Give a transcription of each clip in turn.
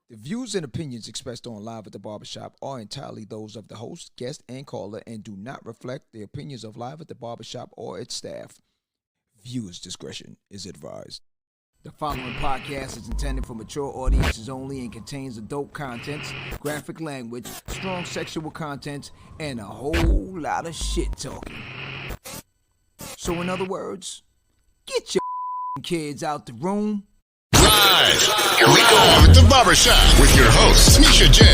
The views and opinions expressed on Live at the Barbershop are entirely those of the host, guest, and caller and do not reflect the opinions of Live at the Barbershop or its staff. Viewers' discretion is advised. The following podcast is intended for mature audiences only and contains adult content, graphic language, strong sexual content, and a whole lot of shit talking. So in other words, get your kids out the room. Here we go at the barbershop with your hosts, Nisha J,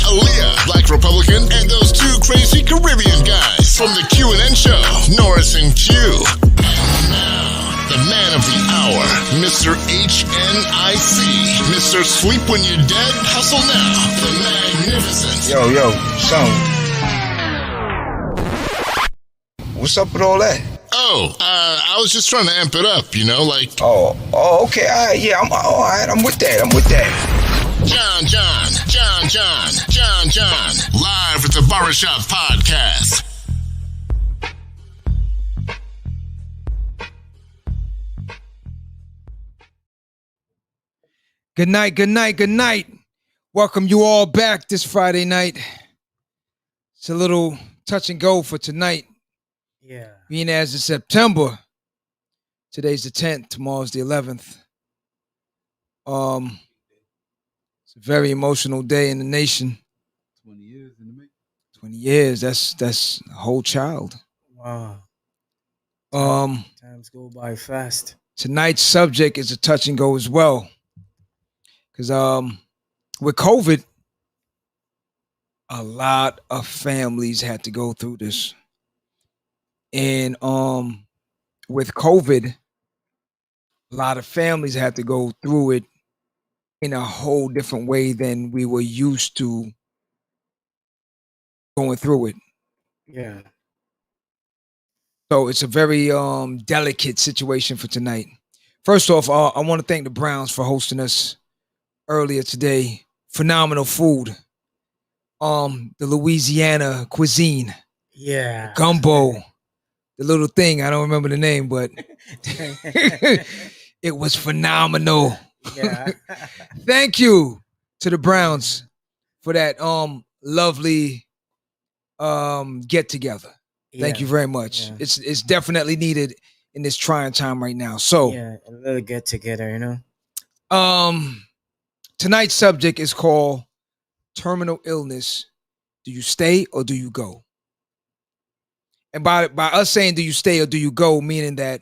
Aaliyah, Black Republican, and those two crazy Caribbean guys from the Q&N show, Norris and Q. And now, the man of the hour, Mr. HNIC, Mr. Sleep When You're Dead, Hustle Now, the magnificent. Yo, son. What's up with all that? I was just trying to amp it up, you know, like... Oh, okay, all right, yeah, all right, I'm with that. John, live at the Barbershop Podcast. Good night. Welcome you all back this Friday night. It's a little touch and go for tonight. Yeah. Being as it's September. Today's the 10th, tomorrow's the 11th. It's a very emotional day in the nation. 20 years in the making. 20 years, that's a whole child. Wow. Times go by fast. Tonight's subject is a touch and go as well. Because with COVID, a lot of families had to go through this. And with COVID, a lot of families had to go through it in a whole different way than we were used to going through it. Yeah. So it's a very delicate situation for tonight. First off, I want to thank the Browns for hosting us earlier today. Phenomenal food. The Louisiana cuisine. Yeah. Gumbo. The little thing, I don't remember the name, but it was phenomenal. Yeah. Thank you to the Browns for that lovely get together. Thank you very much. Yeah. It's definitely needed in this trying time right now. So yeah, a little get together, you know. Tonight's subject is called terminal illness. Do you stay or do you go? And by us saying do you stay or do you go, meaning that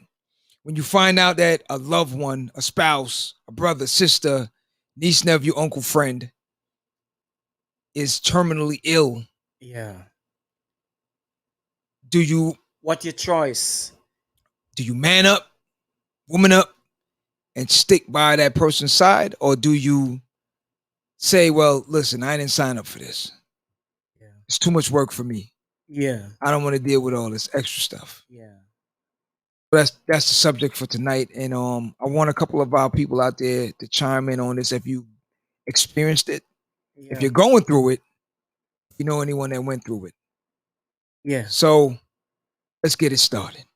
when you find out that a loved one, a spouse, a brother, sister, niece, nephew, uncle, friend is terminally ill, Yeah. What your choice? Do you man up, woman up, and stick by that person's side? Or do you say, well, listen, I didn't sign up for this. Yeah. It's too much work for me. Yeah. I don't want to deal with all this extra stuff. Yeah. But that's the subject for tonight. And I want a couple of our people out there to chime in on this if you experienced it. Yeah. If you're going through it, you know anyone that went through it. Yeah. So let's get it started.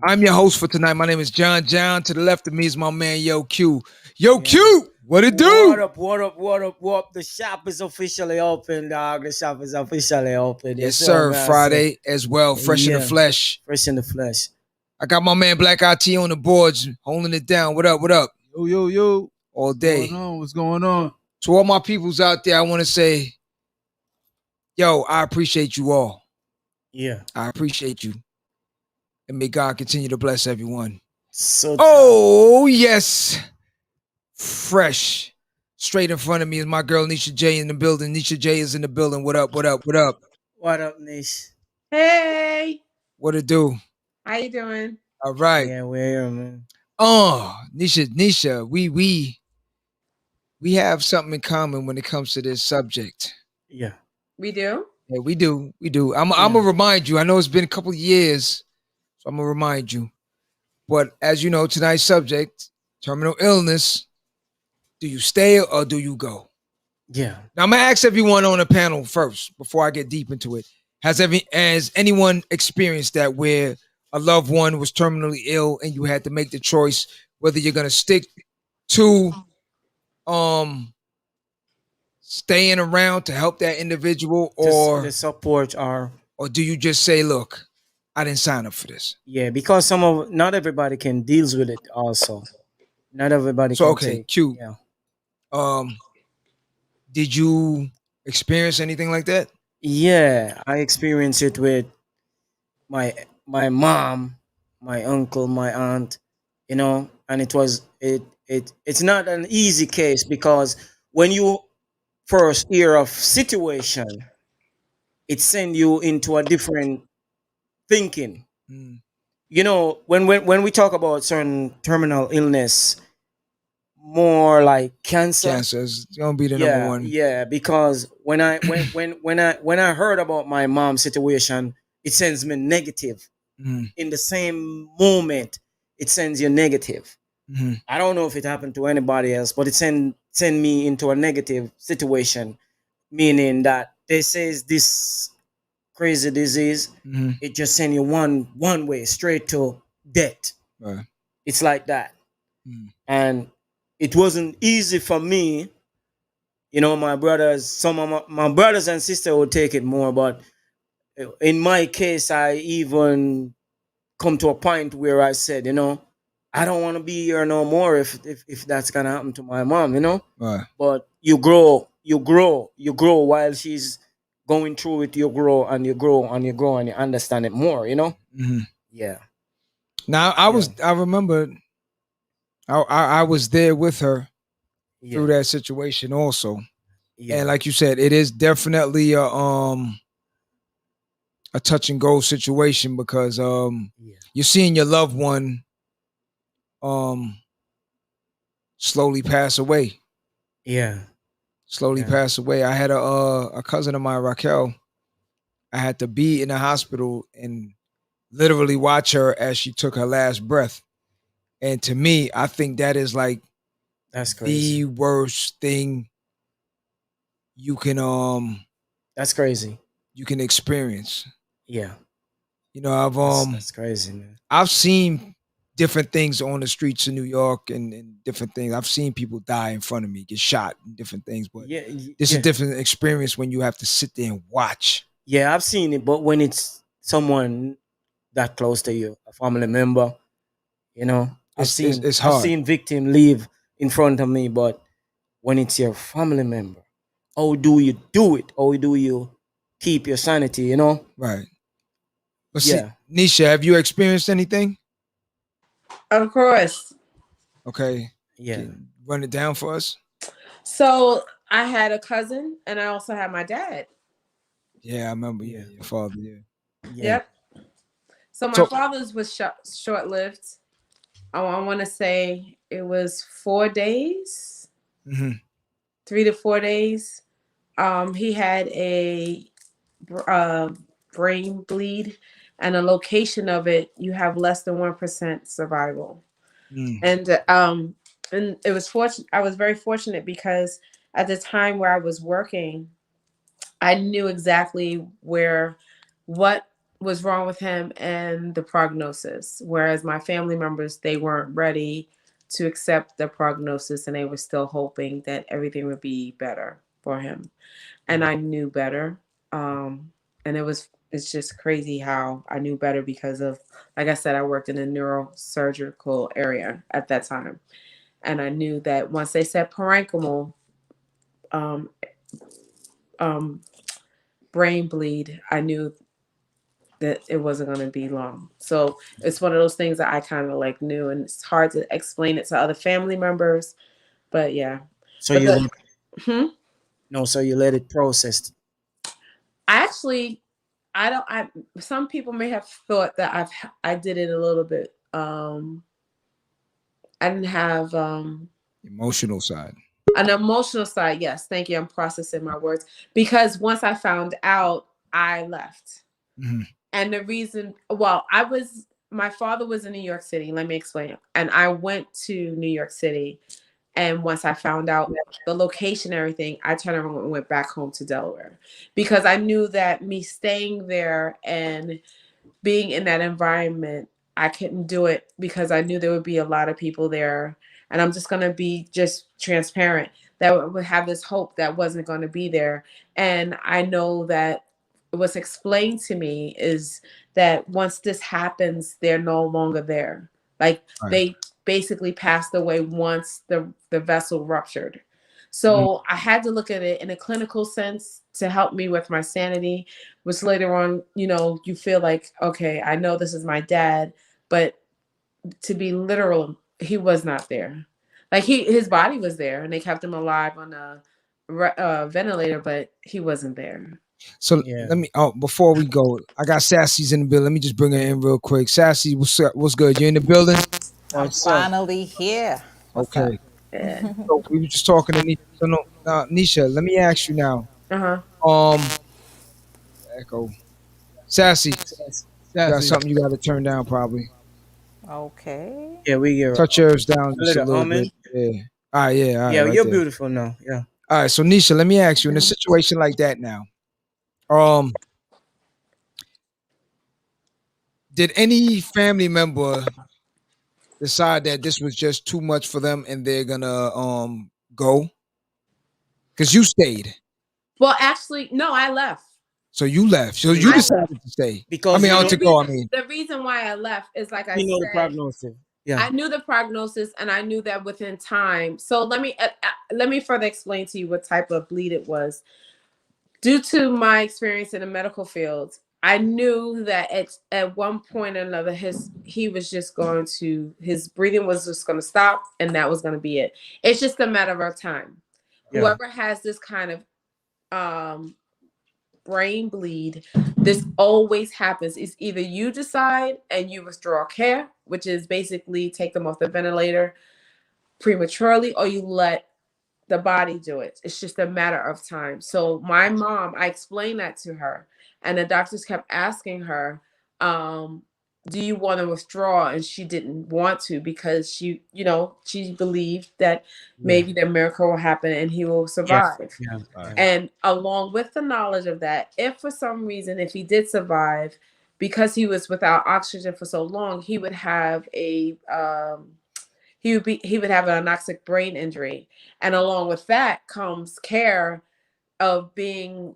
I'm your host for tonight. My name is John. To the left of me is my man, Yo Q. Yo, Q, what it do? What up? The shop is officially open, dog. The shop is officially open. Yes, sir. Friday as well. Fresh in the flesh. Fresh in the flesh. I got my man Black IT on the boards, holding it down. What up? Yo. All day. What's going on? To all my peoples out there, I want to say, yo, I appreciate you all. Yeah. I appreciate you. And may God continue to bless everyone. So yes. Fresh. Straight in front of me is my girl Nisha J in the building. Nisha J is in the building. What up? What up, Nish? Hey. What it do? How you doing? All right. Yeah, we're here, man. Nisha, we have something in common when it comes to this subject. Yeah. We do? Yeah, we do. I'm gonna remind you. I know it's been a couple of years, so I'm gonna remind you. But as you know, tonight's subject, terminal illness. Do you stay or do you go? Yeah. Now I'm gonna ask everyone on the panel first before I get deep into it. Has anyone experienced that where a loved one was terminally ill and you had to make the choice whether you're gonna stick to staying around to help that individual, the support or do you just say, look, I didn't sign up for this? yeah, because not everybody can deals with it also. Not everybody So, can okay, take. Q, Yeah. did you experience anything like that? Yeah, I experienced it with my my mom, my uncle, my aunt, and it's not an easy case because when you first hear of situation, it send you into a different thinking. Mm. When we talk about certain terminal illness, more like cancer. Cancer is gonna be the number Yeah, one. yeah. Because when I heard about my mom's situation, it sends me negative. Mm. In the same moment, it sends you negative. Mm-hmm. I don't know if it happened to anybody else, but it send me into a negative situation, meaning that they says this crazy disease, Mm-hmm. it just send you one way straight to death. Right. It's like that. Mm. And it wasn't easy for me. My brothers, some of my brothers and sisters would take it more, but in my case, I even come to a point where I said, I don't want to be here no more if that's gonna happen to my mom. Right. But you grow while she's going through it. You grow and you grow and you grow and you understand it more. Mm-hmm. Yeah. Now I remember I was there with her through Yeah. that situation also. Yeah. And like you said, it is definitely a touch and go situation because Yeah. you're seeing your loved one um slowly pass away. Yeah. Slowly Yeah. pass away. I had a cousin of mine, Raquel. I had to be in the hospital and literally watch her as she took her last breath. And to me, I think that is like That's crazy. the worst thing you can That's crazy. experience. Yeah. I've That's crazy, man. I've seen different things on the streets of New York and different things. I've seen people die in front of me, get shot and different things, but Yeah. it's a Yeah. different experience when you have to sit there and watch. Yeah, I've seen it, but when it's someone that close to you, a family member, I've seen It's I've hard. seen victim leave in front of me, but when it's your family member, how do you do it? How do you keep your sanity? Right. But see, Yeah. Nisha, have you experienced anything? Of course. Okay. Yeah. Can you run it down for us? So I had a cousin and I also had my dad. Yeah, I remember. Yeah. Yeah, your father. Yeah. Yeah. Yep. So my So, father's was short lived. I want to say it was 4 days, mhm. 3 to 4 days. He had a uh, brain bleed, and the location of it, you have less than 1% survival. Mm. And it was fortunate. I was very fortunate because at the time where I was working, I knew exactly what was wrong with him and the prognosis. Whereas my family members, they weren't ready to accept the prognosis, and they were still hoping that everything would be better for him. And I knew better. And it's just crazy how I knew better because of, like I said, I worked in a neurosurgical area at that time. And I knew that once they said parenchymal um, um, brain bleed, I knew that it wasn't going to be long. So it's one of those things that I kind of like knew, and it's hard to explain it to other family members. But yeah, So but you let hmm? no, so you let it process. I actually, I don't. I Some people may have thought that I did it a little bit. I didn't have Emotional side. an emotional side. Yes, thank you. I'm processing my words because once I found out, I left. Mhm. And the reason, my father was in New York City. Let me explain. And I went to New York City. And once I found out the location, and everything, I turned around and went back home to Delaware because I knew that me staying there and being in that environment, I couldn't do it because I knew there would be a lot of people there. And I'm just going to be just transparent. that would have this hope that wasn't going to be there. And I know that what's explained to me is that once this happens, they're no longer there. Like Right. they basically passed away once the vessel ruptured. Mm. So I had to look at it in a clinical sense to help me with my sanity, which later on, you feel like, okay, I know this is my dad, but to be literal, he was not there. Like his body was there, and they kept him alive on a ventilator, but he wasn't there. So Yeah. let me. Oh, before we go, I got Sassy's in the building. Let me just bring her in real quick. Sassy, what's up? What's good? You in the building? I'm What's up? finally here. What's up? Okay. Yeah. So we were just talking to Nisha. So no, Nisha, let me ask you now. Uh-huh. Echo. Sassy, you got Sassy. something you got to turn down probably. Okay. Yeah, we get Touch yours down a just a little little humming. bit. Yeah. All right. Yeah. All right. Yeah, Right you're there. beautiful now. Yeah. All right. So Nisha, let me ask you in a situation like that now. Did any family member decide that this was just too much for them and they're gonna go? Because you stayed. Well, actually, no, I left. So you left. So you I left. decided to stay. I Because mean, you know to go. I mean, The reason why I left is like I we know the said, prognosis. Yeah. I knew the prognosis, and I knew that within time. So let me further explain to you what type of bleed it was. Due to my experience in the medical field, I knew that at one point or another, he was just going to his breathing was just going to stop, and that was going to be it. It's just a matter of time. Yeah. Whoever has this kind of brain bleed, this always happens. It's either you decide and you withdraw care, which is basically take them off the ventilator prematurely, or you let the body do it. It's just a matter of time. So my mom, I explained that to her, and the doctors kept asking her, do you want to withdraw? And she didn't want to, because she believed that maybe the miracle will happen and he will Yeah. survive. Yeah. And along with the knowledge of that, if for some reason, if he did survive, because he was without oxygen for so long, he would have he would have an anoxic brain injury. And along with that comes care of being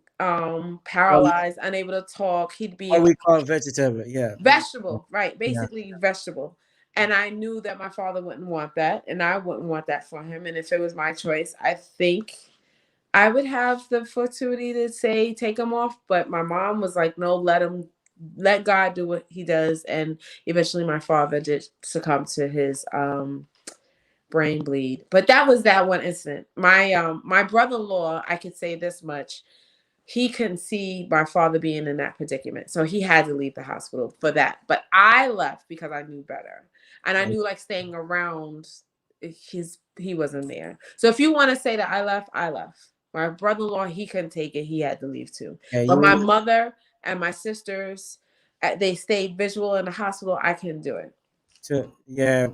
paralyzed, unable to talk. He'd be What we call vegetable. Yeah. vegetable, right? Yeah. Basically vegetable. And I knew that my father wouldn't want that, and I wouldn't want that for him. And if it was my choice, I think I would have the fortuity to say take him off. But my mom was like, no, let God do what he does. And eventually my father did succumb to his brain bleed. But that was that one incident. My brother-in-law, I could say this much, he couldn't see my father being in that predicament, so he had to leave the hospital for that. But I left because I knew better, and I knew like staying around, he wasn't there. So if you want to say that I left, I left. My brother-in-law, he couldn't take it, he had to leave too. Yeah. But my mother and my sisters, they stayed visual in the hospital. I couldn't do it. Yeah.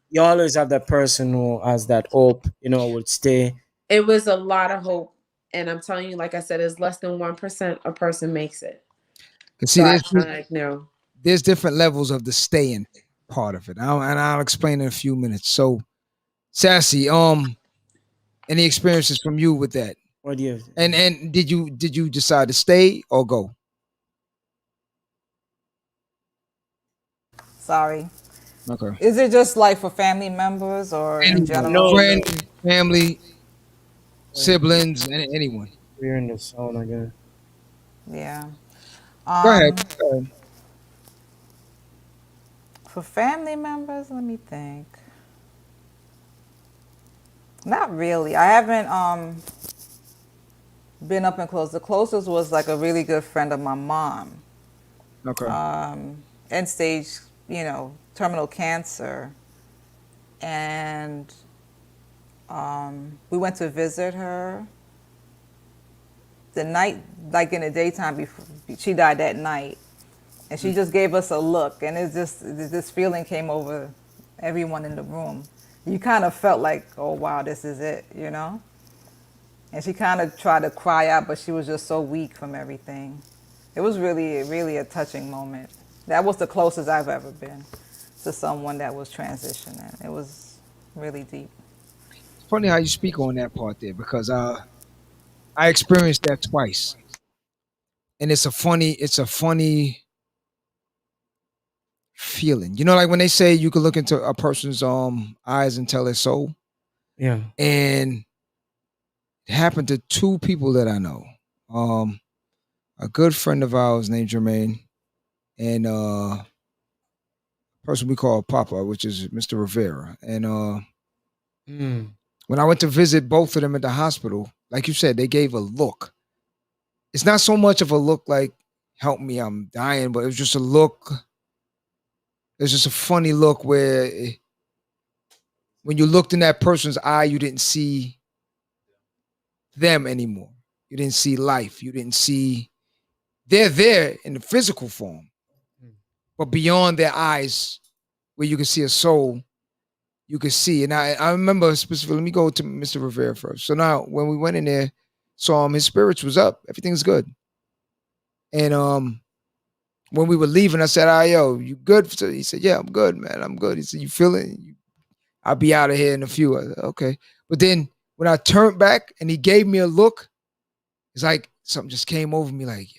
You always have that person who has that hope. Would stay. It was a lot of hope. And I'm telling you, like I said, it's less than 1% a person makes it. see, So I kind of like, no. there's different levels of the staying part of it. I'll explain in a few minutes. So, Sassy, any experiences from you with that? What do you? And did you decide to stay or go? Sorry. Okay. Is it just like for family members or in general? No. Friend, family, siblings, anyone. We're in the zone again. Yeah. Go ahead. Go ahead. For family members, let me think. Not really. I haven't been up and close. The closest was like a really good friend of my mom. Okay. End stage, terminal cancer. And we went to visit her the night, like in the daytime before she died that night. And she just gave us a look, and this feeling came over everyone in the room. You kind of felt like, oh wow, this is it, And she kind of tried to cry out, but she was just so weak from everything. It was really, really a touching moment. That was the closest I've ever been to someone that was transitioning. It was really deep. funny how you speak on that part there because I experienced that twice, and it's a funny feeling. You know, like when they say you can look into a person's eyes and tell their soul, Yeah. and it happened to two people that I know. A good friend of ours named Jermaine, and a person we call Papa, which is Mr. Rivera. And Mm. when I went to visit both of them at the hospital, like you said, they gave a look. It's not so much of a look like "help me, I'm dying," but it was just a look. It's just a funny look where when you looked in that person's eye, you didn't see them anymore. You didn't see life. You didn't see they're there in the physical form, but beyond their eyes, where you can see a soul, you can see. And I remember specifically. Let me go to Mr. Rivera first. So now, when we went in there, saw him, his spirits was up. Everything's good. And when we were leaving, I said, "Ah, yo, you good?" So he said, "Yeah, I'm good, man. I'm good." He said, "You feeling? I'll be out of here in a few." I said, "Okay." But then when I turned back and he gave me a look, it's like something just came over me, like,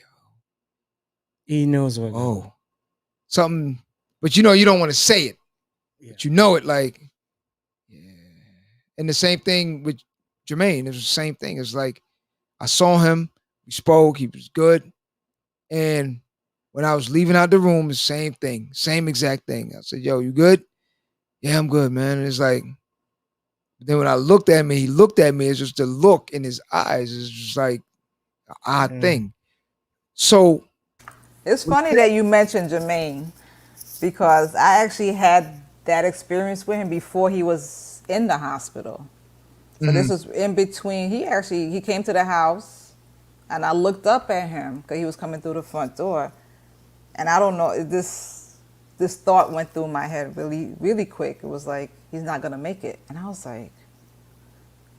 He knows what. oh, something. But you know, you don't want to say it, but you know it, like, yeah. And the same thing with Jermaine. It was the same thing. It's like I saw him, we spoke, he was good, and when I was leaving out the room, the same thing, same exact thing. I said, "Yo, you good?" "Yeah, I'm good, man." And it's like, then when I looked at him, he looked at me. It's just the look in his eyes is just like an odd thing. So It's funny that you mentioned Jermaine because I actually had that experience with him before he was in the hospital. So this was in between. He came to the house, and I looked up at him because he was coming through the front door, and I don't know, this thought went through my head really really quick. It was like, he's not gonna make it, and I was like,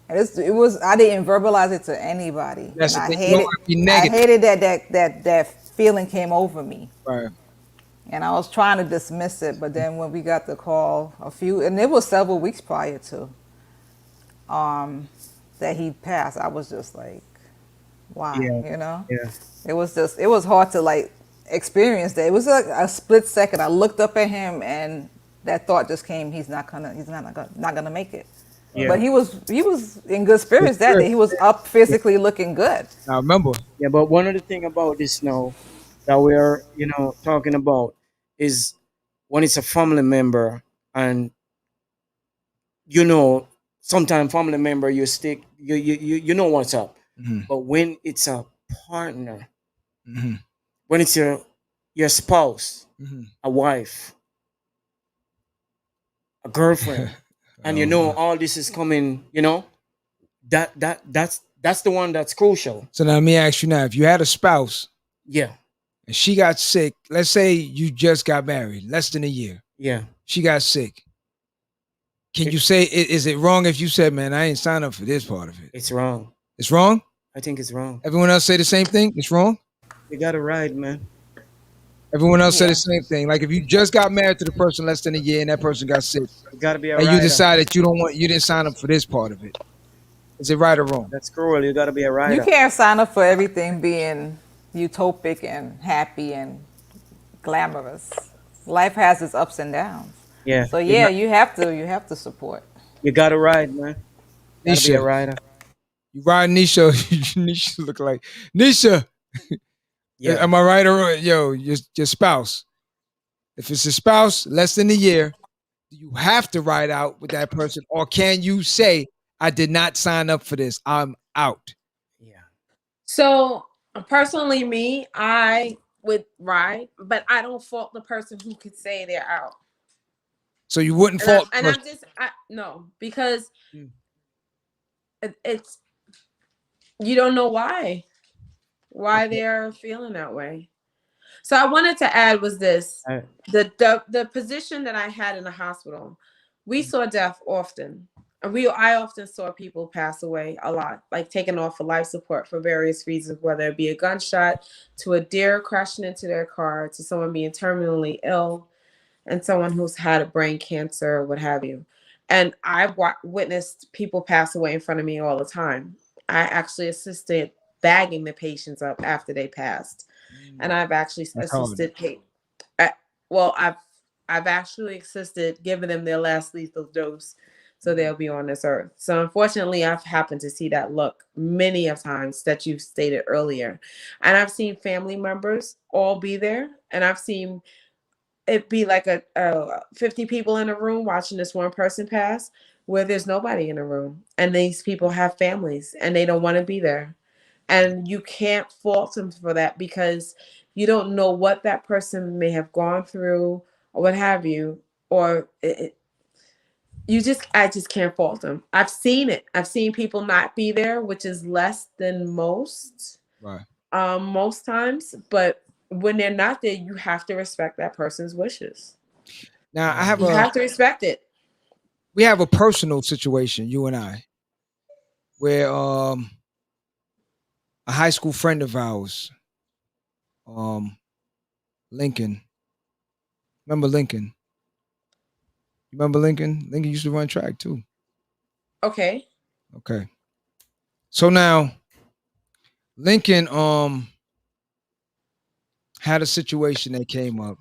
and it was I didn't verbalize it to anybody, that's and the thing. You don't want to be negative. I hated that feeling came over me. Right. And I was trying to dismiss it, but then when we got the call, and it was several weeks prior to that he passed, I was just like, why, you know? Yeah. It was hard to like experience that. It was like a split second. I looked up at him, and that thought just came. He's not gonna make it. Yeah. But he was in good spirits that day. He was up physically looking good. I remember. Yeah, but one of the thing about this now that we're talking about is when it's a family member, and sometimes family member you stick you know what's up. But when it's a partner, when it's your spouse, a wife, a girlfriend, and all this is coming, that's the one that's crucial. So now let me ask you now: if you had a spouse, Yeah. and she got sick, let's say you just got married, less than a year, Yeah. she got sick. Can you say, is it wrong if you said, "Man, I ain't signed up for this part of it"? It's wrong. It's wrong? I think it's wrong. Everyone else say the same thing? It's wrong? You gotta ride, man. Everyone else said the same thing. Like if you just got married to the person less than a year and that person got sick, You gotta be a and rider. you decided you didn't sign up for this part of it. Is it right or wrong? That's cruel. You gotta be a rider. You can't sign up for everything being utopic and happy and glamorous. Life has its ups and downs. Yeah. So yeah, you have to support. You gotta ride, man. You gotta be a rider. You ride Nisha. Nisha look like Nisha. Yeah. Am I right or wrong? Yo, your spouse. If it's a spouse less than a year, do you have to ride out with that person, or can you say, "I did not sign up for this. I'm out"? Yeah. So personally, me, I would ride, but I don't fault the person who could say they're out. So you wouldn't And, fault. no, because it's you don't know why they're feeling that way. So I wanted to add was this: the position that I had in the hospital, we saw death often. I often saw people pass away a lot, like taken off for life support for various reasons, whether it be a gunshot, to a deer crashing into their car, to someone being terminally ill, and someone who's had a brain cancer, what have you. And I've witnessed people pass away in front of me all the time. I actually assisted bagging the patients up after they passed, and I've actually That's hard. assisted. Well, I've actually assisted giving them their last lethal dose, so they'll be on this earth. So unfortunately, I've happened to see that look many of times that you stated earlier, and I've seen family members all be there, and I've seen it be like a 50 people in a room watching this one person pass, where there's nobody in the room, and these people have families and they don't want to be there, and you can't fault them for that because you don't know what that person may have gone through or what have you, or I just can't fault them. I've seen it. I've seen people not be there, which is less than most, Right. most times, but when they're not there, you have to respect that person's wishes. Now You have to respect it. we have a personal situation, you and I, where a high school friend of ours, Lincoln. Remember Lincoln? You remember Lincoln? Lincoln used to run track too. Okay. Okay. So now Lincoln had a situation that came up.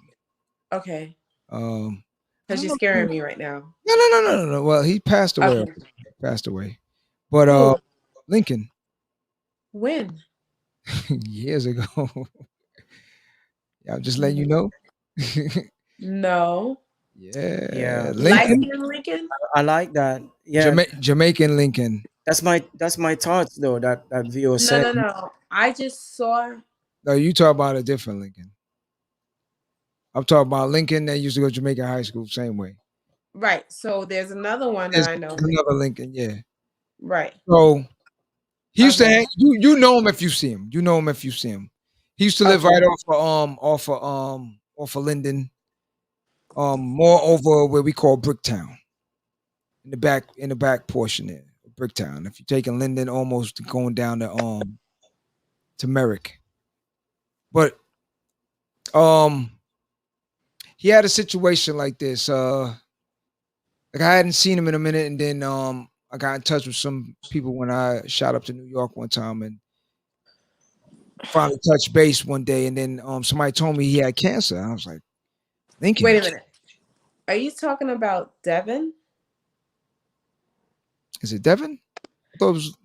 Okay. Um I Because don't you're know. scaring me right now. No. Well, he passed away. Okay. Passed away. But Who? Lincoln When? years ago. Yeah, I'm just letting you know. No. Yeah, Yeah, Light Lincoln, skin Lincoln? I like that. Yeah, Jamaican Lincoln. that's my thoughts though. That Vio No, said. no, no. I just saw. No, you talk about a different Lincoln. I'm talking about Lincoln that used to go to Jamaica High School, same way. Right. So there's another one that There's I know. another Lincoln, yeah. Right. So he used to Okay. hang, you know him if you see him. You know him if you see him. He used to live Okay. right off of Linden, more over where we call Bricktown. In the back portion there, Bricktown. If you're taking Linden almost going down to Merrick. But he had a situation like this. Like I hadn't seen him in a minute, and then I got in touch with some people when I shot up to New York one time, and finally touched base one day, and then somebody told me he had cancer. I was like, Lincoln, Wait a minute. Are you talking about Devin? is it Devin? I thought it was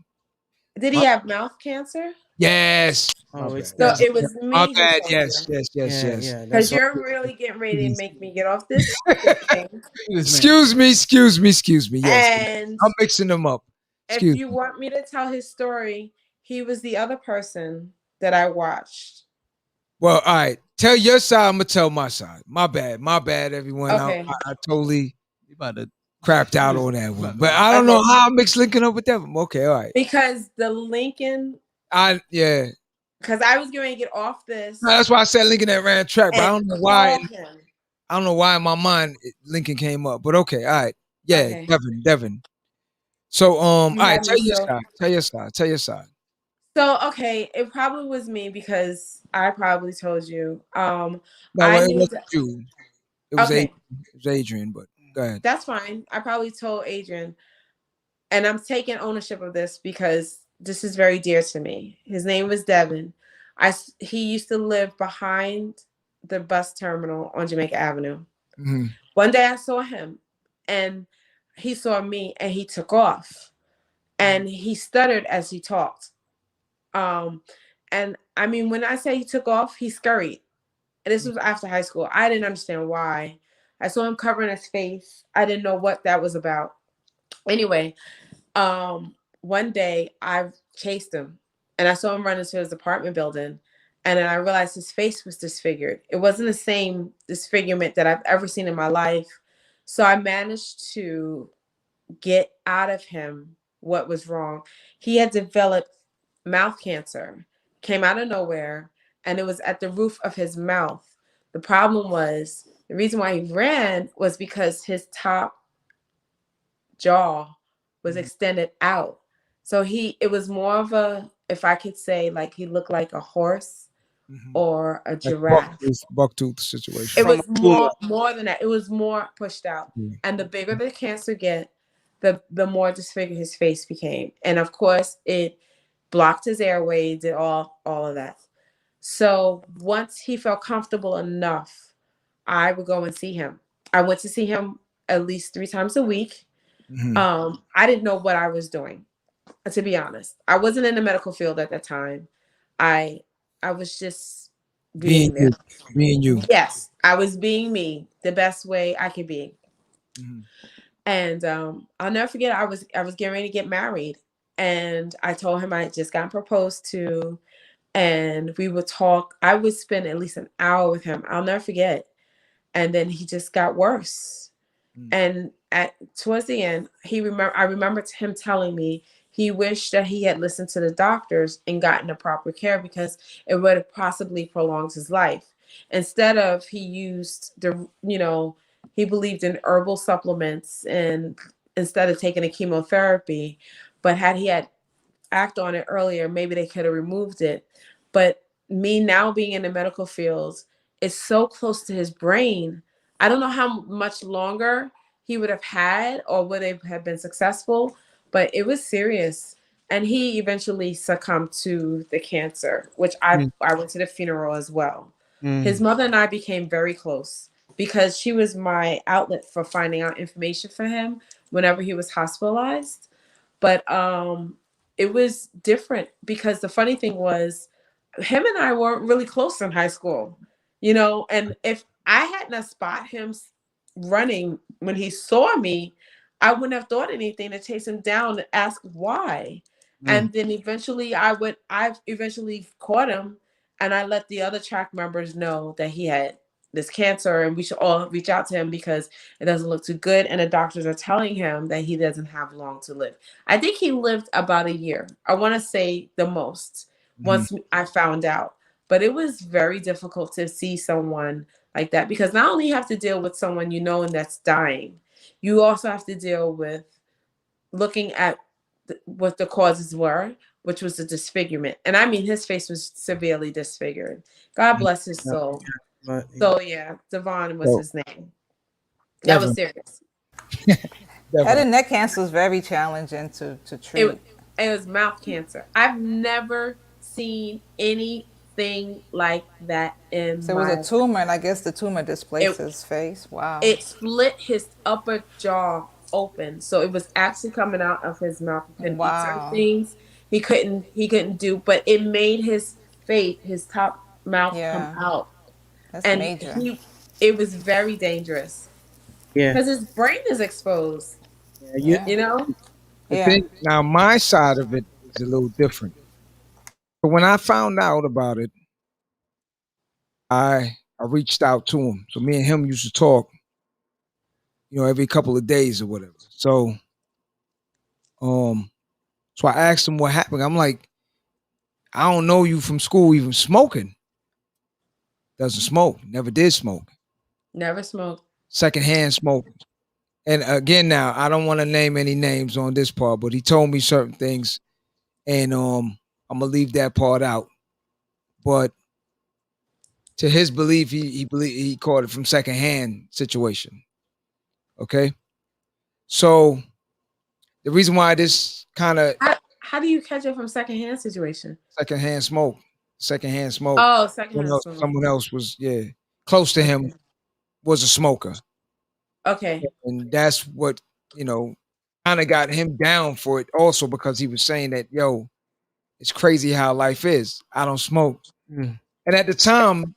Did he have mouth cancer? yes. My Oh, bad. it's So that. it was My me who bad. told Yes, you. yes. Yeah, Because that's you're really getting ready to Please. make me get off this thing. Excuse me. Yes, And I'm mixing them up. if Excuse you me. want me to tell his story, he was the other person that I watched. Well, all right. Tell your side. I'm gonna tell my side. My bad, everyone. Okay. I totally You about to crapped out on that one, but I don't Okay. know how I mixed Lincoln up with Devin. Okay, all right. Because the Lincoln, Yeah. because I was going to get off this No, that's why I said Lincoln that ran track, but I and don't know why. call him. I don't know why in my mind Lincoln came up. But okay, all right. Yeah, Okay. Devin. So all You right, had me so. tell your side. So okay, it probably was me because I probably told you. No, I well, it knew wasn't you. It was okay, Adrian, but go ahead. that's fine. I probably told Adrian, and I'm taking ownership of this because this is very dear to me. His name was Devin. He used to live behind the bus terminal on Jamaica Avenue. Mm-hmm. One day I saw him, and he saw me, and he took off, and he stuttered as he talked. And I mean, when I say he took off, he scurried. And this was after high school. I didn't understand why. I saw him covering his face. I didn't know what that was about. Anyway, one day I chased him and I saw him run into his apartment building. And then I realized his face was disfigured. It wasn't the same disfigurement that I've ever seen in my life. So I managed to get out of him what was wrong. He had developed mouth cancer, came out of nowhere, and it was at the roof of his mouth. The problem was the reason why he ran was because his top jaw was extended out. So it was more of a, if I could say, like he looked like a horse or a Like giraffe. bucktooth situation. It From was a tumor. more than that. It was more pushed out. Yeah. And the bigger the cancer get, the more disfigured his face became. And of course, it blocked his airways, did all of that. So once he felt comfortable enough, I would go and see him. I went to see him at least 3 times a week. I didn't know what I was doing, to be honest. I wasn't in the medical field at that time. I was just Being being there. you. Being you. Yes, I was being me the best way I could be. And I'll never forget. I was getting ready to get married, and I told him I had just gotten proposed to, and we would talk. I would spend at least an hour with him. I'll never forget. And then he just got worse. And towards the end, I remember him telling me he wished that he had listened to the doctors and gotten the proper care because it would have possibly prolonged his life. Instead of he used he believed in herbal supplements and instead of taking a chemotherapy, but had he had act on it earlier, maybe they could have removed it. But me now being in the medical field, it's so close to his brain. I don't know how much longer he would have had or would they have been successful, but it was serious. And he eventually succumbed to the cancer, which I went to the funeral as well. His mother and I became very close because she was my outlet for finding out information for him whenever he was hospitalized. But it was different because the funny thing was him and I weren't really close in high school, and if I hadn't spot him running when he saw me, I wouldn't have thought anything to chase him down and ask why. And then eventually I eventually caught him and I let the other track members know that he had this cancer and we should all reach out to him because it doesn't look too good. And the doctors are telling him that he doesn't have long to live. I think he lived about a year. I want to say the most once I found out. But it was very difficult to see someone like that because not only you have to deal with someone and that's dying, you also have to deal with looking at what the causes were, which was the disfigurement. And I mean, his face was severely disfigured. God bless his soul. So yeah, Devon was his name. That was serious. Head and neck cancer is very challenging to treat. It was mouth cancer. I've never seen anything like that in So it was a tumor, and I guess the tumor displaced his face. Wow. It split his upper jaw open, so it was actually coming out of his mouth. He couldn't eat certain things. He couldn't do, but it made his face, his top mouth come out. That's major. It was very dangerous. Yeah. Because his brain is exposed. The thing, now my side of it is a little different. But when I found out about it, I reached out to him. So me and him used to talk, every couple of days or whatever. So I asked him what happened. I'm like, I don't know you from school even smoking. Doesn't smoke. Never did smoke. Never smoked. Secondhand smoke. And again, now I don't want to name any names on this part, but he told me certain things, and I'm gonna leave that part out. But to his belief, he caught it from secondhand situation. Okay, so the reason why this kind of how do you catch it from secondhand situation? Secondhand smoke. Oh, secondhand smoke. Someone else was close to him was a smoker. Okay. And that's what, kind of got him down for it also because he was saying that, it's crazy how life is. I don't smoke. And at the time,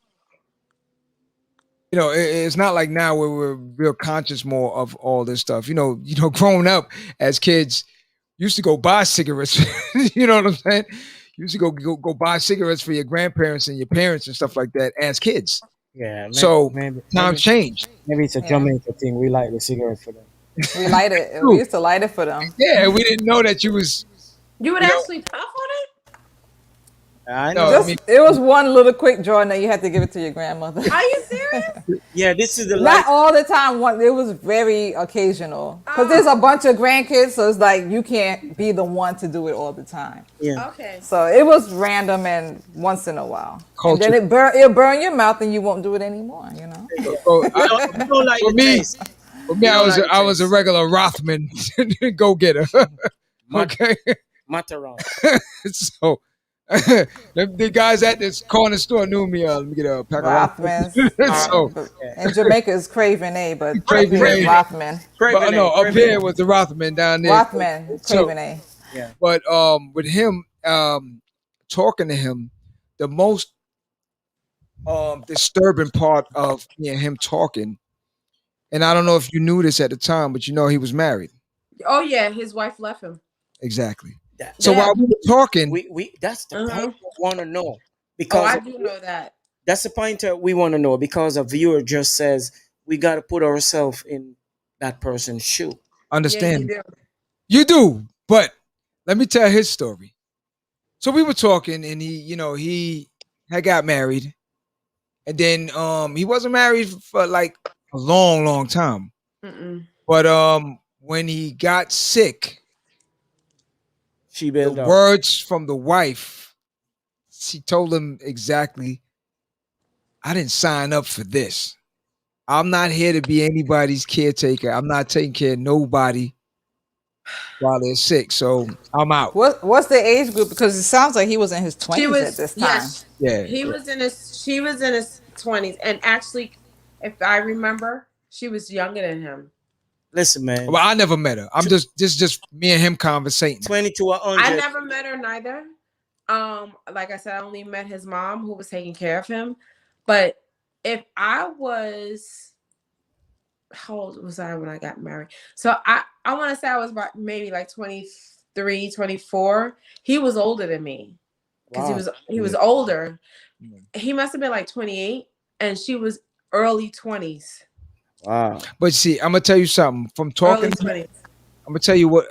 it's not like now where we're real conscious more of all this stuff. Growing up as kids, used to go buy cigarettes. You know what I'm saying? Used to go buy cigarettes for your grandparents and your parents and stuff like that as kids. Yeah. Maybe times changed. Maybe it's a Jamaica thing. We light the cigarette for them. We light it. We used to light it for them. Yeah, we didn't know that you was. You would actually puff on it? I No, know. I mean, It was one little quick drawing that you had to give it to your grandmother. Are you serious? Yeah, this is the Not life. all the time. It was very occasional because there's a bunch of grandkids, so it's like you can't be the one to do it all the time. Yeah. Okay. So it was random and once in a while. Culture. And then it'll burn your mouth and you won't do it anymore, you know? so You don't like for the me, taste. for me, You I don't was like I was a taste. regular Rothman go getter. Okay, Mataron. so the guys at this corner store knew me. Let me get a pack of Rothmans. So In Jamaica it's Craven A, but Craven up here it's A. Rothman. but no, up here was the Rothman down there. Rothman, So, Craven A. Yeah. but with him, talking to him, the most disturbing part of me and him talking, and I don't know if you knew this at the time, but you know he was married. Oh yeah, his wife left him. Exactly. That- So Yeah. while we were talking, we that's the Uh-huh. point we want to know Oh, because I do know that. that's the point that we want to know because a viewer just says we got to put ourselves in that person's shoe. understand. Yeah, You do, but let me tell his story. So we were talking, and he had got married, and then he wasn't married for like a long, long time. you do. But when he got sick, She the built up. words from the wife, she told him exactly, I didn't sign up for this. I'm not here to be anybody's caretaker. I'm not taking care of nobody while they're sick. So I'm out. What's the age group? Because it sounds like he was in his 20s She at was this time. yes. Yeah. He was in his. She was in his 20s, and actually, if I remember, she was younger than him. Listen, man. Well, I never met her. I'm just me and him conversating. 20 to 100. I never met her neither. Like I said, I only met his mom who was taking care of him. But if I was, how old was I when I got married? So I want to say I was about maybe like 23, 24. He was older than me because Wow. he was older. Yeah. He must have been like 28, and she was early 20s. Wow. But see, I'm gonna tell you something. From Early talking, 20s. I'm gonna tell you what.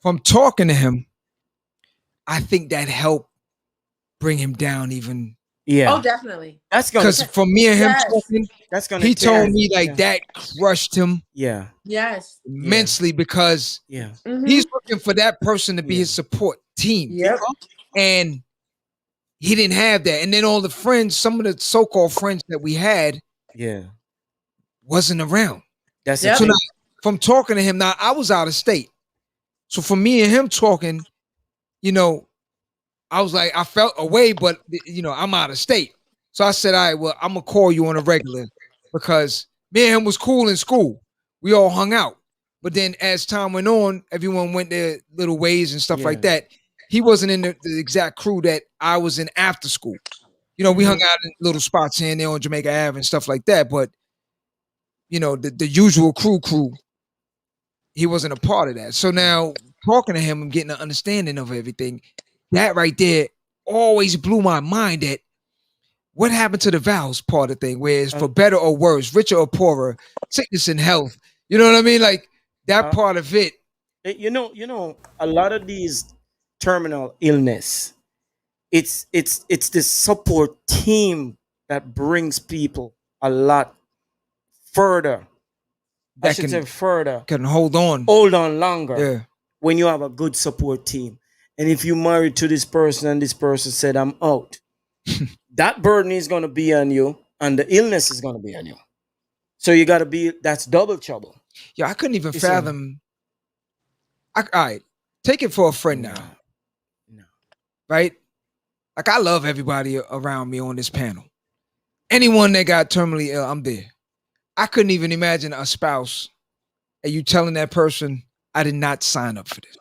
From talking to him, I think that helped bring him down even. Yeah. Oh, definitely. That's gonna Because from me and him Yes. talking, that's gonna he tear- told me like yeah. that crushed him Yeah. Yes. immensely because Yeah. Mhm. he's looking for that person to be Yeah. his support team. Yep. And he didn't have that. And then all the friends, some of the so-called friends that we had Yeah. wasn't around. That's Yep. So it. now, from talking to him, now I was out of state. So for me and him talking, I was like, I felt away, but I'm out of state. So I said, all right, well, I'm gonna call you on a regular because me and him was cool in school. We all hung out. But then as time went on, everyone went their little ways and stuff like that. He wasn't in the exact crew that I was in after school. We hung out in little spots here and there on Jamaica Ave and stuff like that. But the usual crew, he wasn't a part of that. So now talking to him and getting an understanding of everything, that right there always blew my mind that what happened to the vows part of the thing, where it's for better or worse, richer or poorer, sickness and health. You know what I mean? Like that part of it. You know, a lot of these terminal illness, it's the support team that brings people a lot further. I That should say further. can hold on. Hold on longer. Yeah. When you have a good support team. And if you married to this person and this person said, I'm out, that burden is going to be on you and the illness is going to be on you. So you got to that's double trouble. Yeah, I couldn't even You see? fathom. All right, take it for a friend now. No. Right? Like I love everybody around me on this panel. Anyone that got terminally ill, I'm there. I couldn't even imagine a spouse and you telling that person, I did not sign up for this.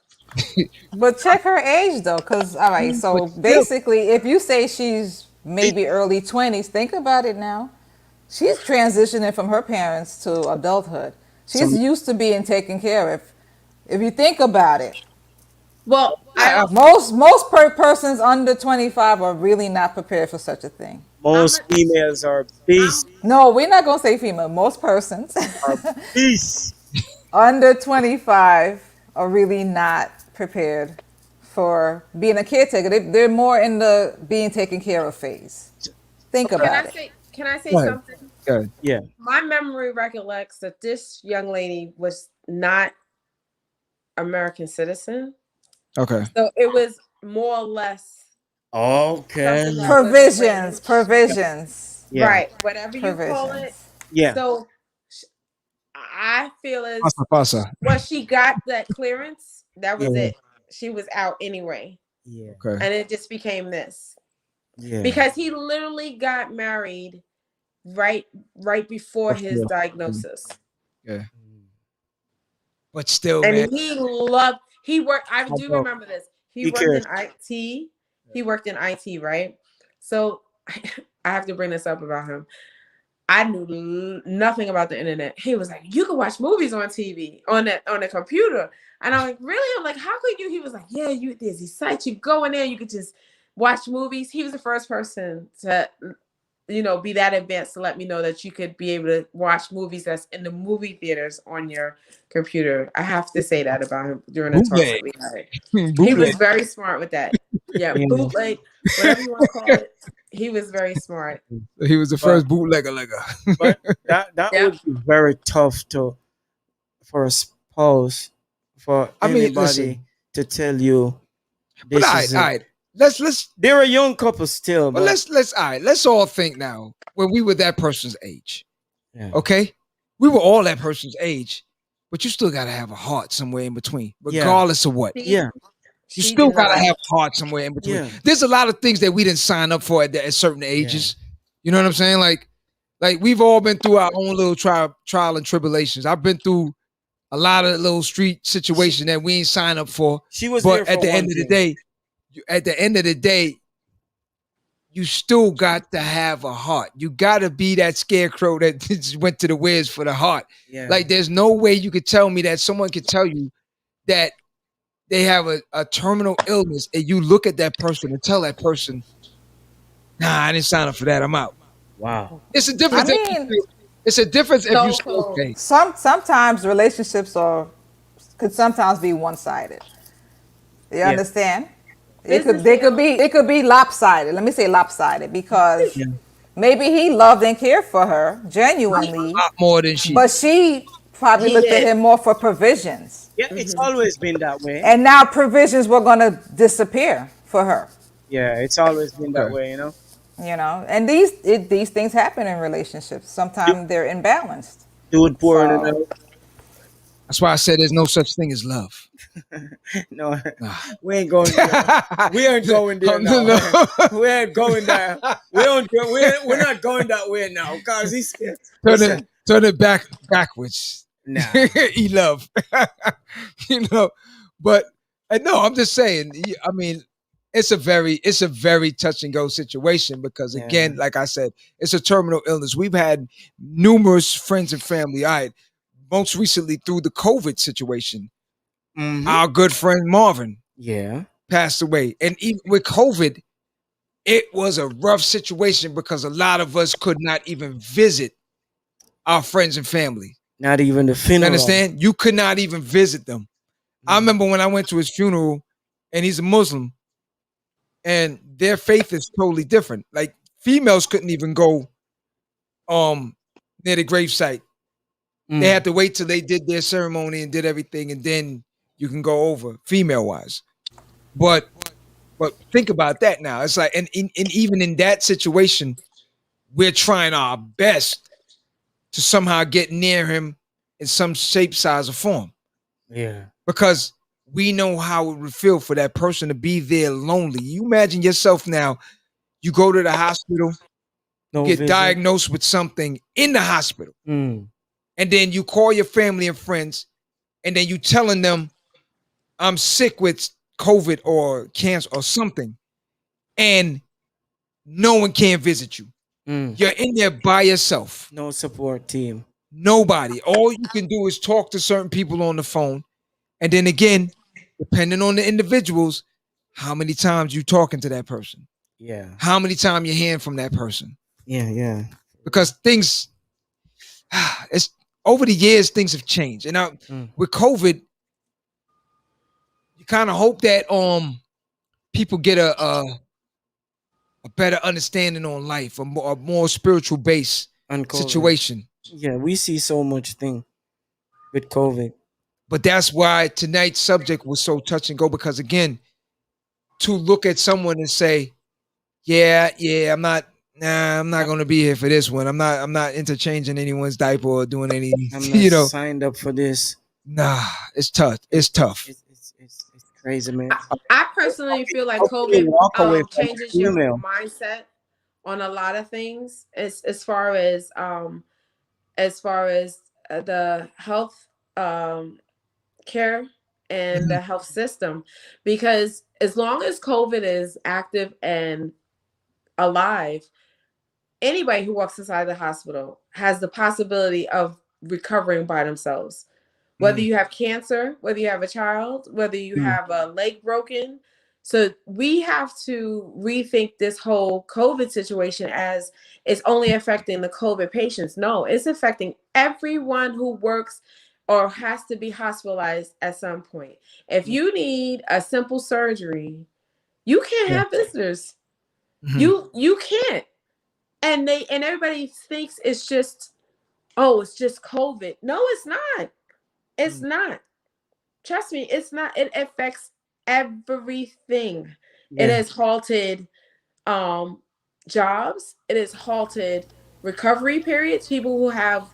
But check her age though, because all right, so basically, if you say she's maybe early 20s, think about it now. She's transitioning from her parents to adulthood. She's used to being taken care of. If you think about it, Well, most persons under 25 are really not prepared for such a thing. Most females are beasts. No, we're not gonna say female. Most persons Beasts. under 25 are really not prepared for being a caretaker. They're more in the being taken care of phase. Think about it. Can I say Go ahead. something? Go ahead. Yeah. My memory recollects that this young lady was not American citizen. Okay. So it was more or less Okay. something that Provisions, was provisions, Yeah. right, whatever you call it. provisions. Yeah. So I feel as Pasa, pasa. when she got that clearance, that was Yeah. it. She was out anyway. Yeah. Okay. And it just became this. Yeah. Because he literally got married right before his diagnosis. Yeah. But still, And man. he worked, I do How remember this. He He worked cares. in IT. He worked in IT, right? So I have to bring this up about him. I knew nothing about the internet. He was like, you can watch movies on TV, on the computer. And I'm like, really? I'm like, how could you? He was like, yeah, there's these sites, you go in there, you could just watch movies. He was the first person to, be that advanced to let me know that you could be able to watch movies that's in the movie theaters on your computer. I have to say that about him during the talks that we had. He was very smart with that. Yeah, Yeah. bootleg, whatever you want to call it. He was very smart. He was the first bootlegger. But that Yeah. would be very tough for a spouse, for anybody listen. to tell you But this all is right. it. Let's They're a young couple still, but but let's all think now when we were that person's age. yeah. Okay? We were all that person's age, but you still gotta have a heart somewhere in between, regardless of what. Yeah. You She still did not. gotta have a heart somewhere in between. Yeah. There's a lot of things that we didn't sign up for at certain ages. You know what I'm saying? Like we've all been through our own little trial and tribulations. I've been through a lot of little street situations that we ain't signed up for. She was But there for at the one end of the thing. day, you still got to have a heart. You got to be that scarecrow that just went to the Wiz for the heart. Yeah. Like, there's no way you could tell me that someone could tell you that they have a terminal illness and you look at that person and tell that person, nah, I didn't sign up for that. I'm out. Wow. It's a difference. It's a difference if you say, okay. Sometimes relationships could sometimes be one-sided. You understand? It could be lopsided. Let me say lopsided because maybe he loved and cared for her genuinely, A lot more than she. but she probably He looked did. at him more for provisions. Yeah, it's always been that way. And now provisions were gonna disappear for her. Yeah, it's always been that Okay. way, you know. And these things happen in relationships. Sometimes they're imbalanced. Dude pouring So- it out. That's why I said there's no such thing as love. No, Nah. we ain't going there. We ain't going there now. No. We ain't going there. We're not going that way now. Cause he's Turn it backwards. Nah. He love. But no, I'm just saying. I mean, it's a very touch and go situation because again, like I said, it's a terminal illness. We've had numerous friends and family. Most recently through the COVID situation, our good friend Marvin passed away, and even with COVID, it was a rough situation because a lot of us could not even visit our friends and family. Not even the You funeral. understand? You could not even visit them. I remember when I went to his funeral, and he's a Muslim, and their faith is totally different. Like females couldn't even go near the gravesite. They had to wait till they did their ceremony and did everything, and then you can go over female wise. But think about that now. It's like, and even in that situation, we're trying our best to somehow get near him in some shape, size, or form. Yeah. Because we know how it would feel for that person to be there lonely. You imagine yourself now, you go to the hospital, get visit. diagnosed with something in the hospital. And then you call your family and friends, and then you telling them, I'm sick with COVID or cancer or something, and no one can visit you. You're in there by yourself. No support team. Nobody. All you can do is talk to certain people on the phone. And then again, depending on the individuals, how many times you talking to that person. Yeah. How many times you're hearing from that person. Yeah. Because things, it's over the years, things have changed. And now with COVID, you kind of hope that people get a better understanding on life, a more spiritual based And COVID. situation. Yeah, we see so much thing with COVID. But that's why tonight's subject was so touch and go, because again, to look at someone and say, yeah, I'm not going to be here for this one. I'm not interchanging anyone's diaper or doing any, I'm not you know, signed up for this. nah, it's tough. It's tough. It's crazy, man. I personally feel like How can you COVID walk away from changes your female? mindset on a lot of things, as far as the health care and the health system, because as long as COVID is active and alive, anybody who walks inside the hospital has the possibility of recovering by themselves. Whether you have cancer, whether you have a child, whether you have a leg broken. So we have to rethink this whole COVID situation as it's only affecting the COVID patients. No, it's affecting everyone who works or has to be hospitalized at some point. If you need a simple surgery, you can't have visitors. You can't. And everybody thinks it's just COVID. No, it's not. It's not. Trust me, it's not. It affects everything. Yeah. It has halted jobs. It has halted recovery periods. People who have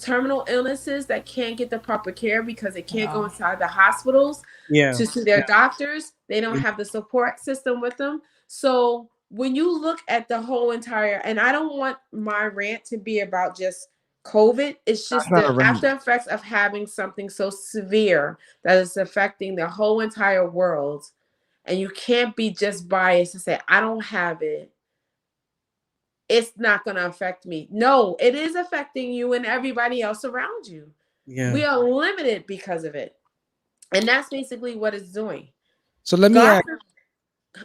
terminal illnesses that can't get the proper care because they can't go inside the hospitals to see their doctors. They don't have the support system with them. So when you look at the whole entire, and I don't want my rant to be about just COVID, it's just the after effects of having something so severe that is affecting the whole entire world. And you can't be just biased and say, I don't have it, it's not going to affect me. No, it is affecting you and everybody else around you. Yeah. We are limited because of it. And that's basically what it's doing. So let me ask.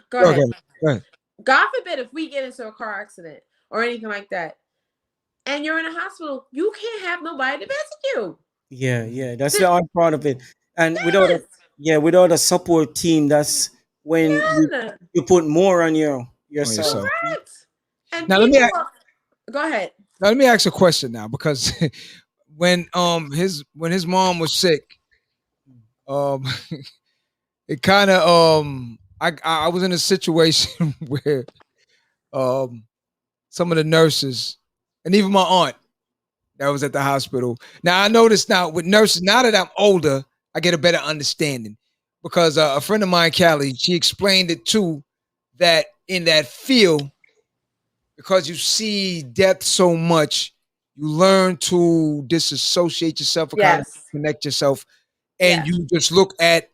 Go ahead. God forbid if we get into a car accident or anything like that, and you're in a hospital, you can't have nobody to visit you. Yeah. That's the hard part of it. And without a support team, that's when you put more on yourself. Correct. And now go ahead. Now let me ask a question now, because when his mom was sick, it kind of I was in a situation where some of the nurses and even my aunt that was at the hospital. Now I noticed now with nurses, now that I'm older, I get a better understanding, because a friend of mine, Callie, she explained it too, that in that field, because you see death so much, you learn to disassociate yourself or kind of connect yourself, and you just look at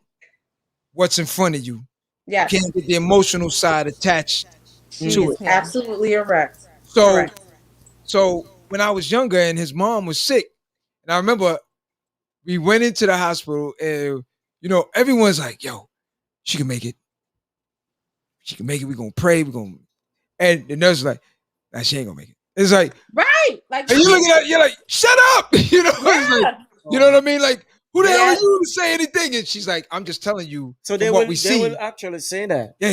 what's in front of you. Yes. You can't get the emotional side attached to it. Absolutely correct. So when I was younger and his mom was sick, and I remember we went into the hospital and, everyone's like, yo, she can make it. She can make it. We're going to pray. And the nurse is like, nah, she ain't going to make it. It's like, right. Like, and you're like, shut up. It's like, you know what I mean? Like, who the hell are you to say anything? And she's like, I'm just telling you what we see. They will actually say that. Yeah.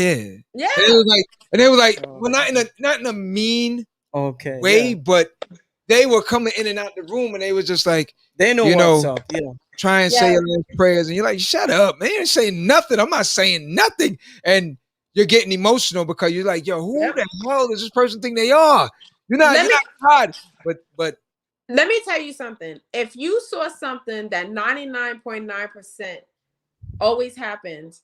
And they were like, well, not in a mean way, but they were coming in and out the room, and they were just like, they know what's up. Yeah. Try and say a little prayers, and you're like, shut up, man. You ain't saying nothing. I'm not saying nothing. And you're getting emotional because you're like, yo, who the hell does this person think they are? You're not God. But let me tell you something. If you saw something that 99.9% always happens,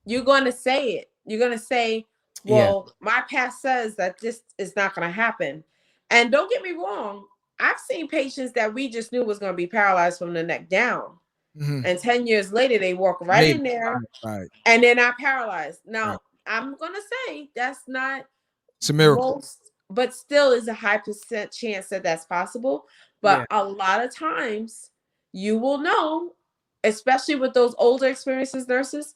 you're going to say it. You're going to say, well, my past says that this is not going to happen. And don't get me wrong, I've seen patients that we just knew was going to be paralyzed from the neck down. Mm-hmm. And 10 years later, they walk right in there and they're not paralyzed. Now, I'm going to say that's not it's a miracle. But still is a high % chance that that's possible. But a lot of times you will know, especially with those older experienced nurses.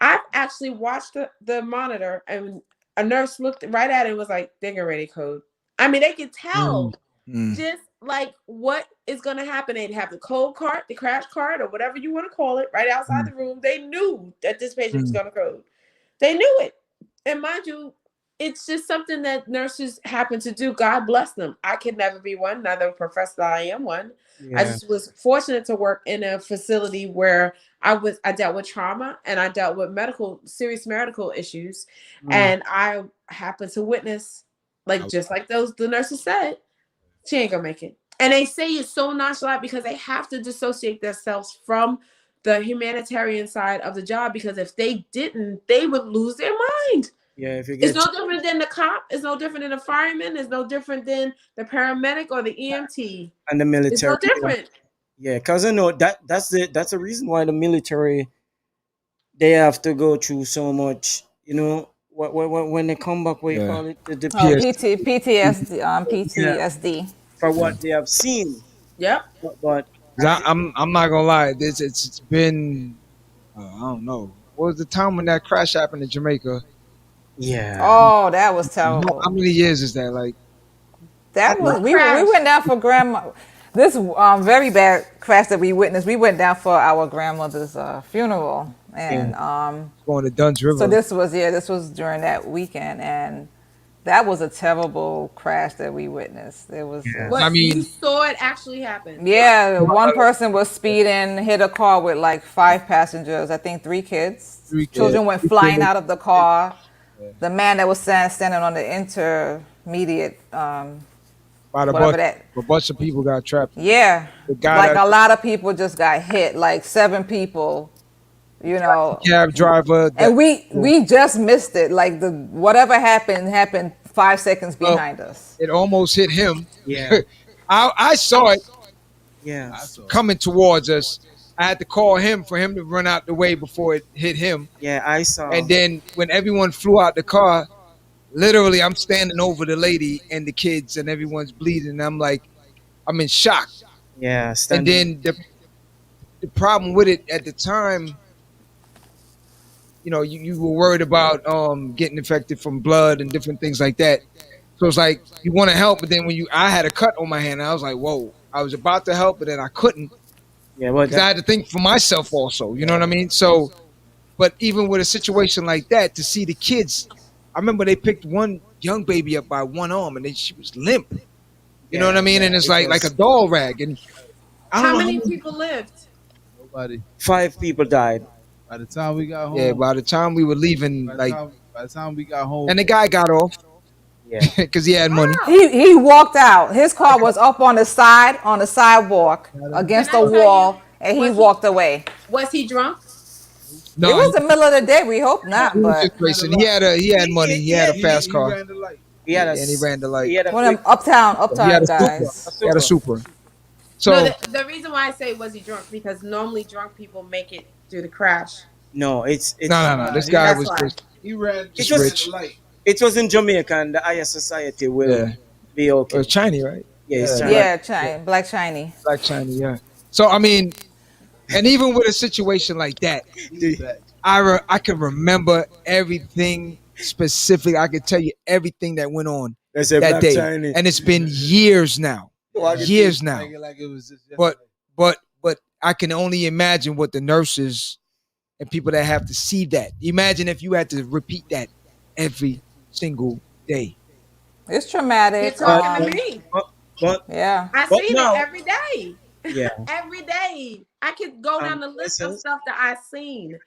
I've actually watched the monitor, and a nurse looked right at it and was like, they're getting ready to code. I mean, they could tell just like what is going to happen. They'd have the code card, the crash card, or whatever you want to call it, right outside the room. They knew that this patient was going to code. They knew it. And mind you, it's just something that nurses happen to do. God bless them. I could never be one, neither profess that I am one. I Yeah. just was fortunate to work in a facility where I dealt with trauma and I dealt with serious medical issues. Mm. And I happened to witness, like just like the nurses said, she ain't gonna make it. And they say it so nonchalant because they have to dissociate themselves from the humanitarian side of the job, because if they didn't, they would lose their mind. Yeah, if you It's get no different than the cop. It's no different than the fireman. It's no different than the paramedic or the EMT. and the It's military, no different. yeah, because I know that's the reason why the military, they have to go through so much. When they come back, what you Yeah. call it, the Oh, Yes. PTSD, yeah, PTSD. for Yeah. what they have seen, Yep. but 'Cause I'm not gonna lie. It's been I don't know. What was the time when that crash happened in Jamaica? yeah, Oh, that was How terrible. many years is that? Like That was What we crash? went down for grandma. This very bad crash that we witnessed. We went down for our grandmother's funeral, yeah, and going to Dunn's so River. this was during that weekend, and that was a terrible crash that we witnessed. It was yeah. I What, you mean, saw it actually happen? yeah. One person was speeding, hit a car with like 5 passengers. I think 3 kids. yeah, Children went flying out of the car. The man that was standing on the intermediate, by the bus, whatever that. a bunch of people got trapped. Yeah, The guy like that a lot of people just got hit, like 7 people, cab driver that and we just missed it. Like the whatever happened 5 seconds well, behind us. it almost hit him. Yeah. I saw it Yeah, I saw. coming towards us. I had to call him for him to run out the way before it hit him. yeah, I saw. And then when everyone flew out the car, literally I'm standing over the lady and the kids and everyone's bleeding. And I'm like, I'm in shock. Yeah, And standing. then the problem with it at the time, you were worried about getting infected from blood and different things like that. So it's like you want to help, but then I had a cut on my hand, I was like, whoa, I was about to help, but then I couldn't Yeah, but because I had to think for myself also. You know what I mean? So, but even with a situation like that, to see the kids, I remember they picked one young baby up by one arm, and then she was limp. You know what I mean? And it's it like a was doll rag, and I don't How know how many many. people lived? Nobody. 5 people died. By the time we got home, Yeah, by the time we were leaving, by the time we got home, and the guy got off Yeah, because he had money. Wow. He walked out. His car was up on the sidewalk against Can the I tell wall, you, and he was he walked away. was he drunk? No, It was the middle of the day. We hope not, he was but just racing. He had money. He had a fast he car, ran the light. he had a and he ran the light. he had a one of quick, them uptown He had uptown a Supra. guys. He had a Supra. No, So the reason why I say was he drunk, because normally drunk people make it through the crash. no, it's no. This guy That's was why. just He ran Just the rich. light. it was in Jamaica, and the higher society will yeah. be It okay. was Chinese, right? Yeah, it's Yeah. China. Yeah, black shiny. Black China, yeah. So I mean, and even with a situation like that, He's back. I can remember everything specific. I could tell you everything that went on They say that black day, Chinese. and it's been years now, years now. Like it was just But but I can only imagine what the nurses and people that have to see that. Imagine if you had to repeat that every single day. It's You're traumatic. talking to me. But Yeah. I but seen now, it every day. yeah, Every day. I could go down the list of listen. stuff that I've seen.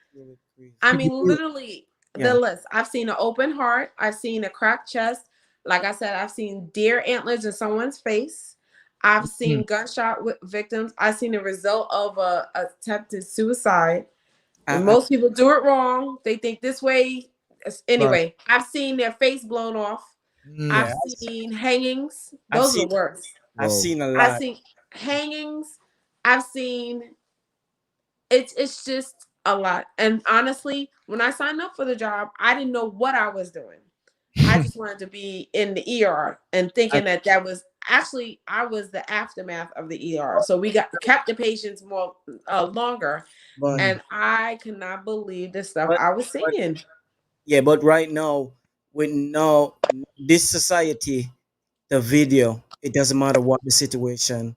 I mean, literally Yeah. the list. I've seen an open heart. I've seen a cracked chest. Like I said, I've seen deer antlers in someone's face. I've seen gunshot victims. I've seen the result of a attempted suicide. And most people do it wrong. They think this way. Anyway, I've seen their face blown off. I've seen hangings. I've Those are seen- the worst. I've seen a I've lot. seen hangings. I've seen it's just a lot. And honestly, when I signed up for the job, I didn't know what I was doing. I just wanted to be in the ER and thinking that was actually I was the aftermath of the ER. So we kept the patients more longer, But, and I could not believe the stuff But- I was seeing. yeah, but right now, with now this society, the video, it doesn't matter what the situation.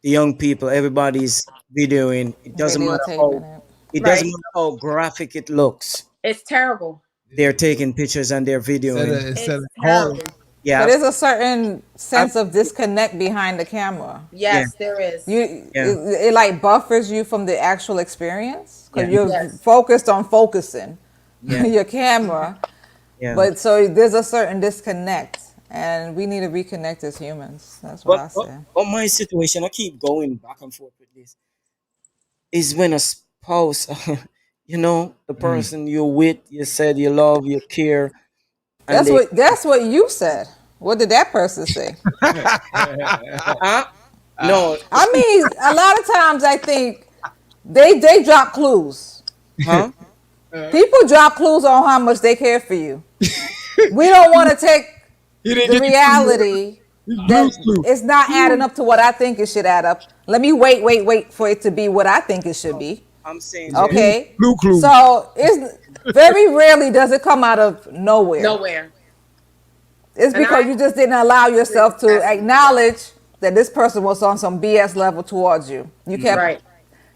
The young people, everybody's videoing. It doesn't matter how Videotaping it. it doesn't Right. matter how graphic it looks. It's terrible. They're taking pictures and they're videoing. Instead of It's calling. terrible. Yeah, So there's a certain sense of disconnect behind the camera. Yes, there is. It like buffers you from the actual experience because Yeah. you're Yes. focused on focusing Yeah. your camera. yeah. But so there's a certain disconnect, and we need to reconnect as humans. That's what I say. But my situation, I keep going back and forth with this, is when a spouse, the person you're with, you said you love, you care, and That's what you said. What did that person say? uh-uh. No, I mean, a lot of times I think they drop clues. huh? People drop clues on how much they care for you. We don't want to take the reality that it's not adding up to what I think it should add up. Let me wait for it to be what I think it should be. I'm saying, Okay. Blue clue. So it's very rarely does it come out of nowhere. Nowhere. It's because you just didn't allow yourself to acknowledge that this person was on some BS level towards you. You kept Right.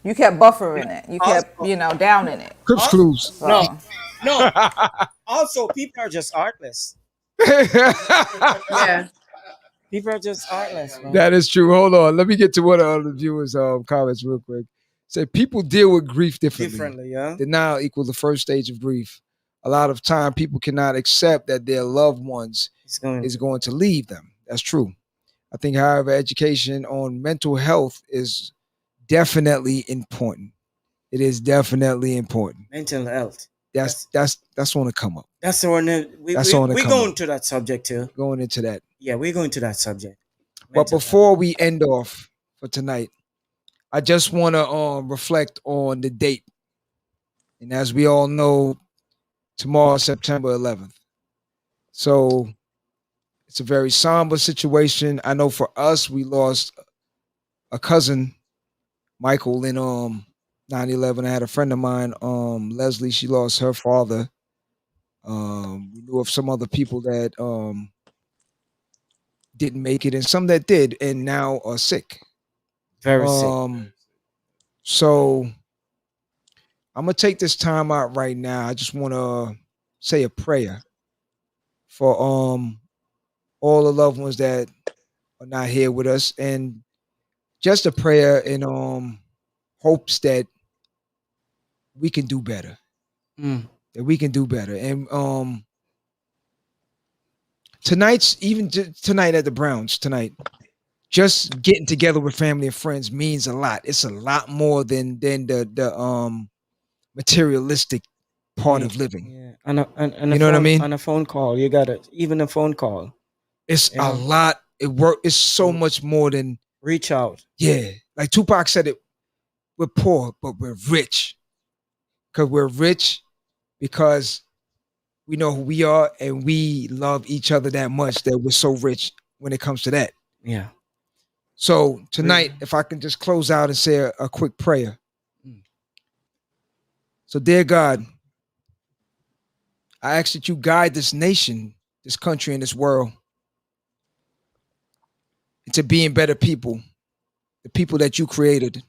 you kept buffering it. You kept, downing it. Crips clues. So, no. Also, people are just artless. Yeah. People are just artless, man. That is true. Hold on. Let me get to one of the viewers' comments real quick. Say people deal with grief differently. Yeah. Denial equals the first stage of grief. A lot of time people cannot accept that their loved ones is going to leave them. That's true. I think, however, education on mental health is definitely important. It is definitely important. Mental health. That's on to come up. That's the one that we're going to that subject too. Going into that. Yeah, we're going to that subject. But before we end off for tonight, I just want to reflect on the date. And as we all know, tomorrow, September 11th. So it's a very somber situation. I know for us, we lost a cousin, Michael, in 9/11. I had a friend of mine, Leslie. She lost her father. We knew of some other people that didn't make it, and some that did, and now are sick. Very sick. So I'm gonna take this time out right now. I just want to say a prayer for all the loved ones that are not here with us, and just a prayer in hopes that we can do better. That we can do better. And tonight at the Browns tonight, just getting together with family and friends means a lot. It's a lot more than the materialistic part of living. Yeah. And you know what I mean? On a phone call, you got it. Even a phone call. It's a lot. It's so much more than reach out. Yeah. Like Tupac said it, we're poor, but we're rich. Because we're rich because we know who we are and we love each other that much that we're so rich when it comes to that. Yeah. So tonight, if I can just close out and say a quick prayer. So, dear God, I ask that you guide this nation, this country, and this world into being better people, the people that you created.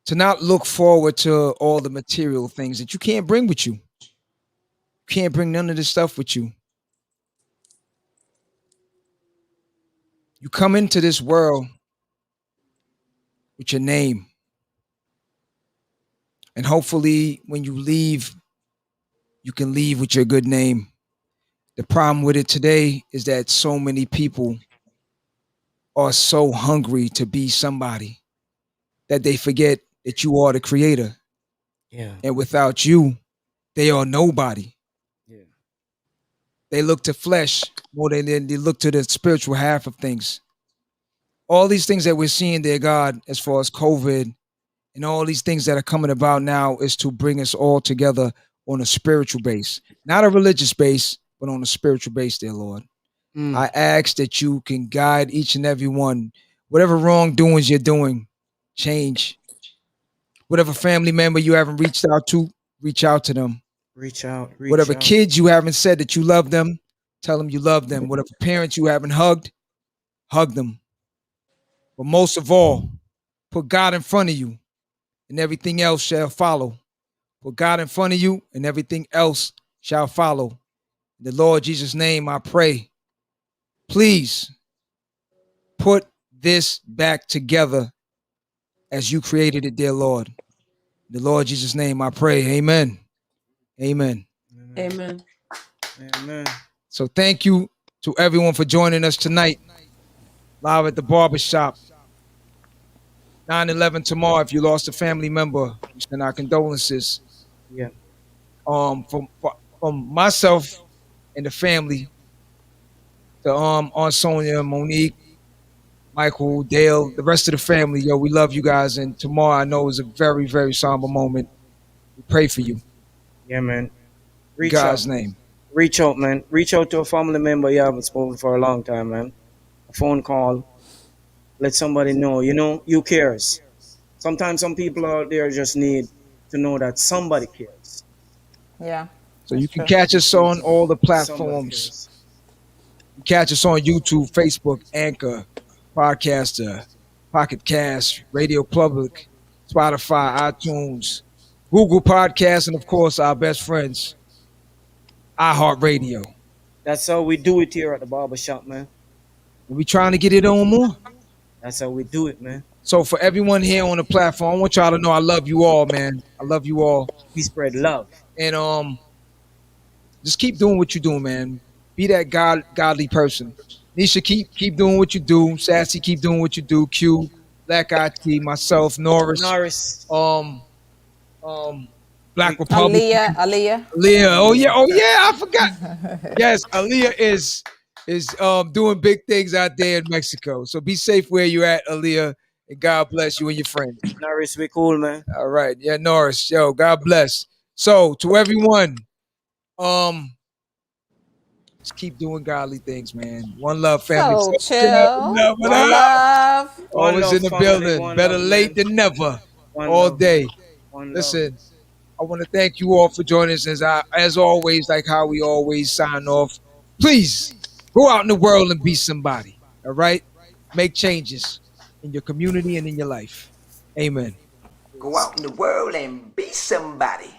To not look forward to all the material things that you can't bring with you. You can't bring none of this stuff with you. You come into this world with your name. And hopefully when you leave, you can leave with your good name. The problem with it today is that so many people are so hungry to be somebody that they forget that you are the creator. Yeah. And without you, they are nobody. Yeah. They look to flesh more than they look to the spiritual half of things. All these things that we're seeing there, God, as far as COVID and all these things that are coming about now is to bring us all together on a spiritual base, not a religious base, but on a spiritual base, dear Lord. I ask that you can guide each and every one, whatever wrongdoings you're doing, change. Whatever family member you haven't reached out to, reach out to them. Reach out. Whatever kids you haven't said that you love them, tell them you love them. Whatever parents you haven't hugged, hug them. But most of all, put God in front of you and everything else shall follow. Put God in front of you, and everything else shall follow. In the Lord Jesus' name, I pray. Please put this back together as you created it, dear Lord. In the Lord Jesus' name, I pray. Amen. Amen. Amen. Amen. So thank you to everyone for joining us tonight. Live at the barbershop. 9/11 tomorrow. If you lost a family member, we send our condolences. Yeah. From myself and the family to Aunt Sonia, Monique, Michael, Dale, the rest of the family. Yo, we love you guys. And tomorrow I know is a very, very somber moment. We pray for you. Yeah, man. In Reach God's out. name. Reach out, man. Reach out to a family member you haven't spoken for a long time, man. A phone call. Let somebody know, you cares. Sometimes some people out there just need to know that somebody cares. Yeah, So that's you can true. catch us on all the Somebody platforms. cares. You catch us on YouTube, Facebook, Anchor, Podcaster, Pocket Cast, Radio Public, Spotify, iTunes, Google Podcasts, and of course our best friends, iHeartRadio. That's how we do it here at the barbershop, man. And we trying to get it on more. That's how we do it, man. So for everyone here on the platform, I want y'all to know I love you all, man. I love you all. We spread love. And just keep doing what you're doing, man. Be that godly person. Nisha, keep doing what you do. Sassy, keep doing what you do. Q, Black IT, myself, Norris, Norris. um, Black Republic, Aaliyah. Aaliyah. Oh yeah, I forgot. Yes, Aaliyah is doing big things out there in Mexico. So be safe where you're at, Aaliyah, and God bless you and your friends. Norris, we cool, man. All right, yeah, Norris, yo, God bless. So to everyone, just keep doing godly things, man. One love, family. So chill. One love. Always love, in the family. building. One Better love, late man. than never. One All love. day. One love. Listen, I want to thank you all for joining us. As always, like how we always sign off. Please go out in the world and be somebody. All right? Make changes in your community and in your life. Amen. Go out in the world and be somebody.